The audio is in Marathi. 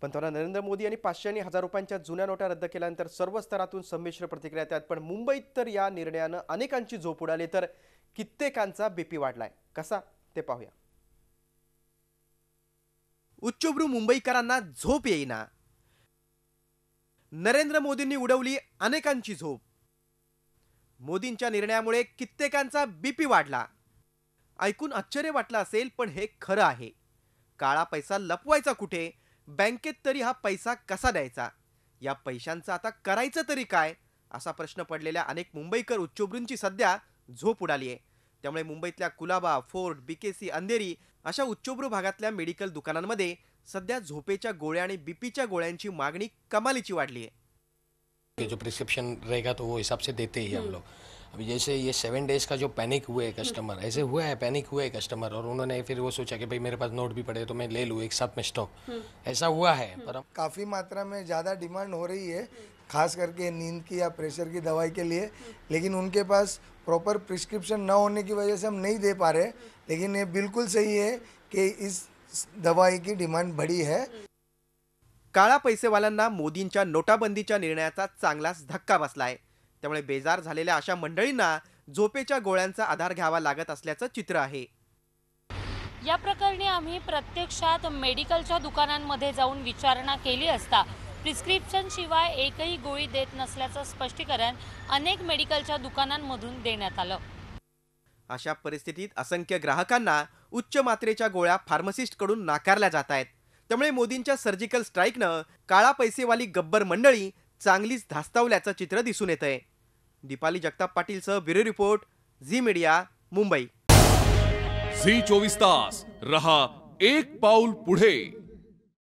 पंतप्रधान नरेंद्र मोदी यांनी 500 आणि 1000 रुपयांच्या जुन्या नोटा रद्द केल्यानंतर सर्व स्तरातून संमिश्र प्रतिक्रिया आहेत। पण मुंबईत तर या निर्णयाने अनेकांची झोप उडाली तर कित्येकांचा बीपी वाढलाय। कसा ते पाहूया। उच्चभ्रू मुंबईकरांना झोप येईना। नरेंद्र मोदींनी उडवली अनेकांची झोप। मोदींच्या निर्णयामुळे कित्येकांचा बीपी वाढला। ऐकून आश्चर्य वाटलं असेल, पण हे खरं आहे। काळा पैसा लपवायचा कुठे? बँकेत तरी हा पैसा कसा द्यायचा? या पैशांचं आता करायचं तरी काय? असा प्रश्न पडलेल्या अनेक मुंबईकर उच्चभ्रूंची सध्या झोप उडाली आहे। त्यामुळे मुंबईतल्या कुलाबा, फोर्ट, बीकेसी, अंधेरी अशा उच्चभ्रू भागातल्या मेडिकल दुकानांमध्ये सध्या झोपेच्या गोळ्या आणि बीपीच्या गोळ्यांची मागणी कमालीची वाढली आहे। जो प्रिस्क्रिप्शन रहेगा तो वो हिसाब से देते ही हम लोग। अभी जैसे ये 7 डेज का जो पैनिक हुए कस्टमर, ऐसे हुआ है, पैनिक हुए कस्टमर, और उन्होंने फिर वो सोचा कि भाई मेरे पास नोट भी पड़े तो मैं ले लूँ एक साथ में स्टॉक, ऐसा हुआ है। पर काफ़ी मात्रा में ज़्यादा डिमांड हो रही है, खास करके नींद की या प्रेशर की दवाई के लिए, लेकिन उनके पास प्रॉपर प्रिस्क्रिप्शन न होने की वजह से हम नहीं दे पा रहे। लेकिन ये बिल्कुल सही है कि इस दवाई की डिमांड बढ़ी है। काळा पैसेवाल्यांना मोदींच्या नोटाबंदीच्या निर्णयाचा चांगलाच धक्का बसलाय। त्यामुळे बेजार झालेल्या अशा मंडळींना झोपेच्या गोळ्यांचा आधार घ्यावा लागत असल्याचं चित्र आहे। या प्रकरणी आम्ही प्रत्यक्षात मेडिकलच्या दुकानांमध्ये जाऊन विचारणा केली असता प्रिस्क्रिप्शन शिवाय एकही गोळी देत नसल्याचं स्पष्टीकरण अनेक मेडिकलच्या दुकानांमधून देण्यात आलं। अशा परिस्थितीत असंख्य ग्राहकांना उच्च मात्रेच्या गोळ्या फार्मसिस्ट कडून नाकारल्या जात आहेत। त्यामुळे मोदींच्या सर्जिकल स्ट्राईकनं काळा पैसेवाली गब्बर मंडळी चांगलीच धास्तावल्याचं चित्र दिसून येतंय। दीपाली जगताप पाटीलसह bureau report, Zee media, Mumbai. Zee 24 तास रहा एक पाऊल पुढे।